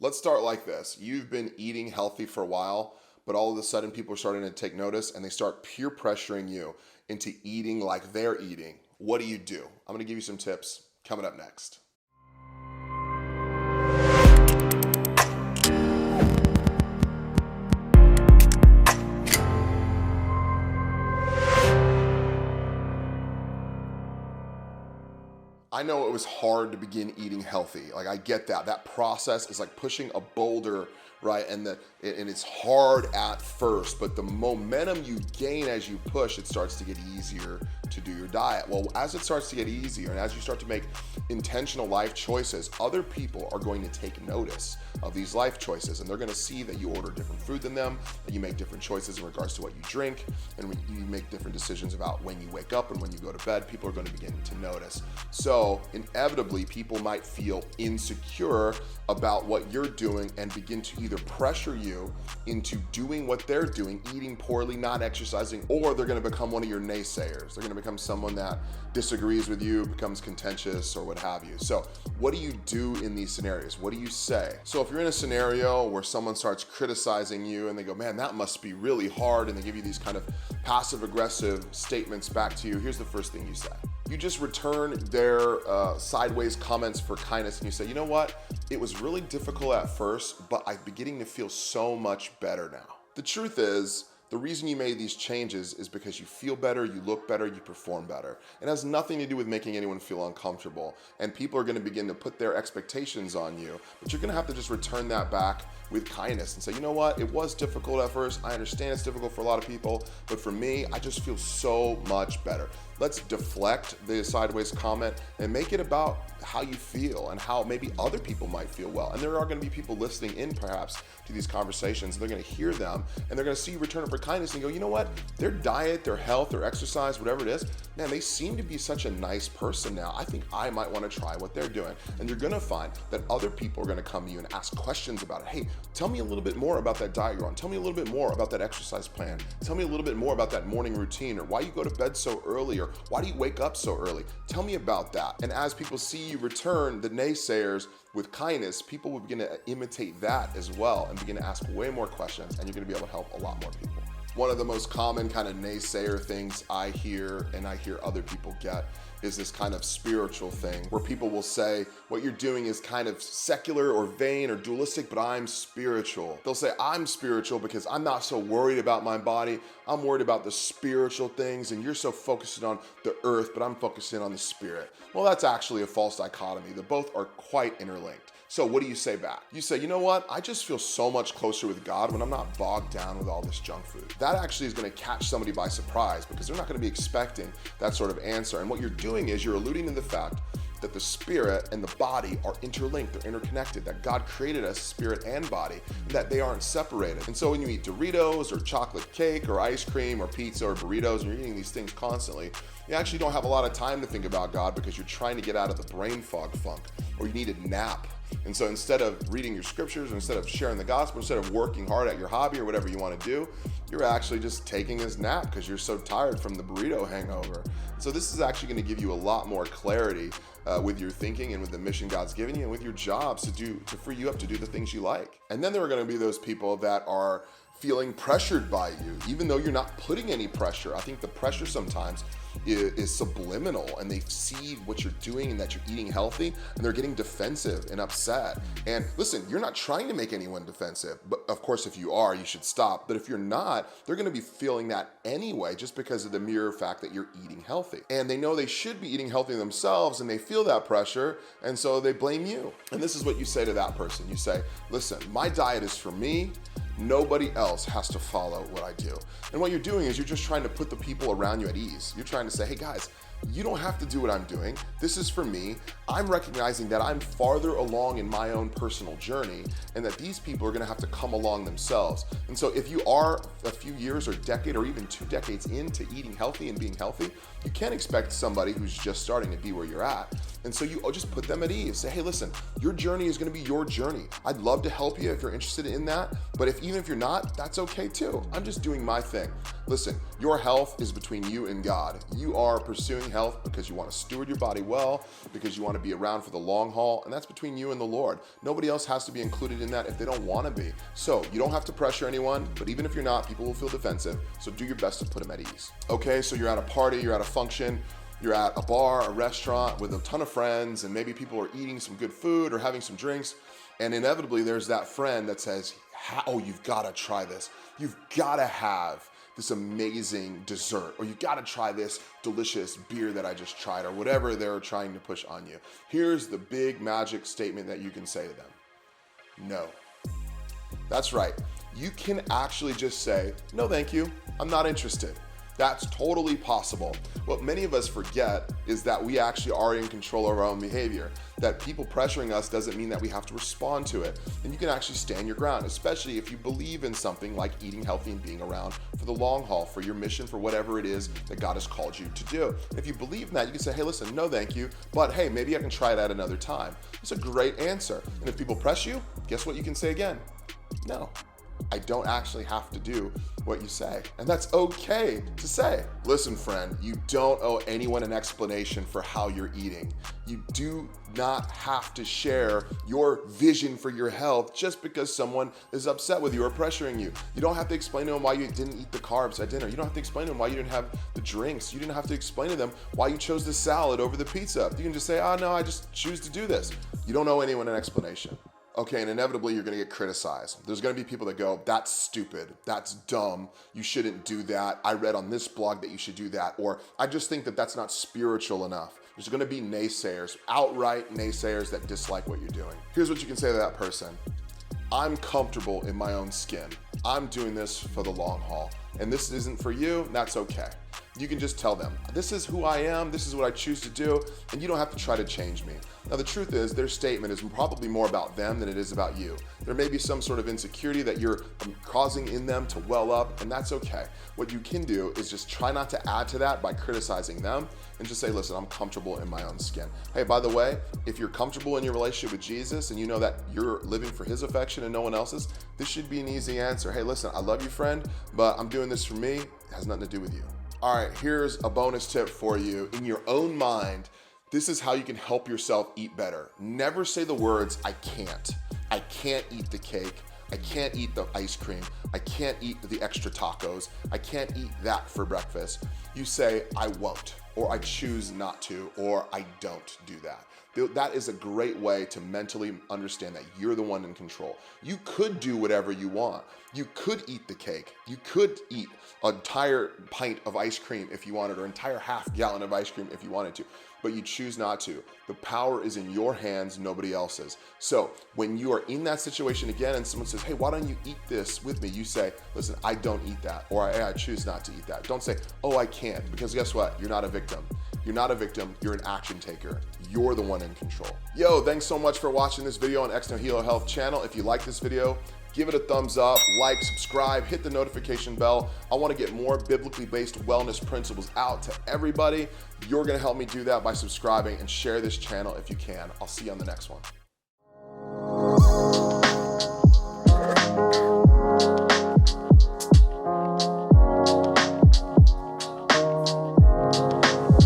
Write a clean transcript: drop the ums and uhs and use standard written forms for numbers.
Let's start like this. You've been eating healthy for a while, but all of a sudden people are starting to take notice and they start peer pressuring you into eating like they're eating. What do you do? I'm going to give you some tips coming up next. I know it was hard to begin eating healthy. Like, I get that. That process is like pushing a boulder, right? And it's hard at first, but the momentum you gain as you push, it starts to get easier to do your diet. Well, as it starts to get easier and as you start to make intentional life choices, other people are going to take notice of these life choices, and they're going to see that you order different food than them, that you make different choices in regards to what you drink, and when you make different decisions about when you wake up and when you go to bed. People are going to begin to notice. So inevitably, people might feel insecure about what you're doing and begin to either pressure you into doing what they're doing, eating poorly, not exercising, or they're going to become one of your naysayers. They're going to become someone that disagrees with you, becomes contentious, or what have you. So what do you do in these scenarios? What do you say? So if you're in a scenario where someone starts criticizing you and they go, man, that must be really hard, and they give you these kind of passive aggressive statements back to you, here's the first thing you say. You just return their sideways comments for kindness, and you say, you know what? It was really difficult at first, but I'm beginning to feel so much better now. The truth is, the reason you made these changes is because you feel better, you look better, you perform better. It has nothing to do with making anyone feel uncomfortable. And people are going to begin to put their expectations on you, but you're going to have to just return that back with kindness and say, you know what? It was difficult at first. I understand it's difficult for a lot of people, but for me, I just feel so much better. Let's deflect the sideways comment and make it about how you feel and how maybe other people might feel well. And there are going to be people listening in perhaps to these conversations. They're going to hear them and they're going to see you return it for kindness and go, you know what? Their diet, their health, their exercise, whatever it is, man, they seem to be such a nice person now. I think I might want to try what they're doing. And you're going to find that other people are going to come to you and ask questions about it. Hey, tell me a little bit more about that diet you're on. Tell me a little bit more about that exercise plan. Tell me a little bit more about that morning routine, or why you go to bed so early, or why do you wake up so early? Tell me about that. And as people see you return the naysayers with kindness, people will begin to imitate that as well and begin to ask way more questions, and you're going to be able to help a lot more people. One of the most common kind of naysayer things I hear, and I hear other people get, is this kind of spiritual thing where people will say, what you're doing is kind of secular or vain or dualistic, but I'm spiritual. They'll say, I'm spiritual because I'm not so worried about my body. I'm worried about the spiritual things, and you're so focusing on the earth, but I'm focusing on the spirit. Well, that's actually a false dichotomy. The both are quite interlinked. So what do you say back? You say, you know what? I just feel so much closer with God when I'm not bogged down with all this junk food. That actually is going to catch somebody by surprise because they're not going to be expecting that sort of answer. And what you're doing is you're alluding to the fact that the spirit and the body are interlinked, they're interconnected, that God created us spirit and body, and that they aren't separated. And so when you eat Doritos or chocolate cake or ice cream or pizza or burritos, and you're eating these things constantly, you actually don't have a lot of time to think about God because you're trying to get out of the brain fog funk, or you need a nap. And so instead of reading your scriptures, or instead of sharing the gospel, instead of working hard at your hobby or whatever you want to do, you're actually just taking this nap because you're so tired from the burrito hangover. So this is actually going to give you a lot more clarity with your thinking and with the mission God's given you and with your jobs to free you up to do the things you like. And then there are going to be those people that are feeling pressured by you, even though you're not putting any pressure. I think the pressure sometimes is subliminal, and they see what you're doing and that you're eating healthy, and they're getting defensive and upset. And listen, you're not trying to make anyone defensive, but of course if you are, you should stop. But if you're not, they're going to be feeling that anyway, just because of the mere fact that you're eating healthy. And they know they should be eating healthy themselves, and they feel that pressure, and so they blame you. And this is what you say to that person. You say, listen, my diet is for me. Nobody else has to follow what I do. And what you're doing is you're just trying to put the people around you at ease. You're trying to say, hey guys, you don't have to do what I'm doing. This is for me. I'm recognizing that I'm farther along in my own personal journey, and that these people are going to have to come along themselves. And so if you are a few years or decade or even 2 decades into eating healthy and being healthy, you can't expect somebody who's just starting to be where you're at. And so you just put them at ease. Say, hey, listen, your journey is going to be your journey. I'd love to help you if you're interested in that. But even if you're not, that's okay too. I'm just doing my thing. Listen, your health is between you and God. You are pursuing health because you want to steward your body well, because you want to be around for the long haul, and that's between you and the Lord. Nobody else has to be included in that if they don't want to be. So you don't have to pressure anyone, but even if you're not, people will feel defensive, so do your best to put them at ease. Okay, so you're at a party, you're at a function, you're at a bar, a restaurant with a ton of friends, and maybe people are eating some good food or having some drinks, and inevitably there's that friend that says, oh, you've got to try this. You've got to have this amazing dessert, or you got to try this delicious beer that I just tried, or whatever they're trying to push on you. Here's the big magic statement that you can say to them. No. That's right. You can actually just say, no, thank you. I'm not interested. That's totally possible. What many of us forget is that we actually are in control of our own behavior, that people pressuring us doesn't mean that we have to respond to it. And you can actually stand your ground, especially if you believe in something like eating healthy and being around for the long haul, for your mission, for whatever it is that God has called you to do. If you believe in that, you can say, hey, listen, no, thank you, but hey, maybe I can try it at another time. It's a great answer. And if people press you, guess what you can say again? No. I don't actually have to do what you say. And that's okay to say. Listen, friend, you don't owe anyone an explanation for how you're eating. You do not have to share your vision for your health just because someone is upset with you or pressuring you. You don't have to explain to them why you didn't eat the carbs at dinner. You don't have to explain to them why you didn't have the drinks. You didn't have to explain to them why you chose the salad over the pizza. You can just say, oh no, I just choose to do this. You don't owe anyone an explanation. Okay, and inevitably you're gonna get criticized. There's gonna be people that go, that's stupid, that's dumb, you shouldn't do that, I read on this blog that you should do that, or I just think that that's not spiritual enough. There's gonna be naysayers, outright naysayers that dislike what you're doing. Here's what you can say to that person. I'm comfortable in my own skin. I'm doing this for the long haul, and this isn't for you, that's okay. You can just tell them, this is who I am, this is what I choose to do, and you don't have to try to change me. Now the truth is, their statement is probably more about them than it is about you. There may be some sort of insecurity that you're causing in them to well up, and that's okay. What you can do is just try not to add to that by criticizing them, and just say, listen, I'm comfortable in my own skin. Hey, by the way, if you're comfortable in your relationship with Jesus and you know that you're living for his affection and no one else's, this should be an easy answer. Hey, listen, I love you, friend, but I'm doing this for me. It has nothing to do with you. All right, here's a bonus tip for you. In your own mind, this is how you can help yourself eat better. Never say the words, I can't. I can't eat the cake. I can't eat the ice cream. I can't eat the extra tacos. I can't eat that for breakfast. You say, I won't, or I choose not to, or I don't do that. That is a great way to mentally understand that you're the one in control. You could do whatever you want. You could eat the cake. You could eat an entire pint of ice cream if you wanted, or an entire half gallon of ice cream if you wanted to, but you choose not to. The power is in your hands, nobody else's. So when you are in that situation again and someone says, hey, why don't you eat this with me? You say, listen, I don't eat that, or I choose not to eat that. Don't say, oh, I can't, because guess what? You're not a victim. You're not a victim, you're an action taker. You're the one in control. Yo, thanks so much for watching this video on Nihilo Health channel. If you like this video, give it a thumbs up, like, subscribe, hit the notification bell. I want to get more biblically based wellness principles out to everybody. You're going to help me do that by subscribing and share this channel if you can. I'll see you on the next one.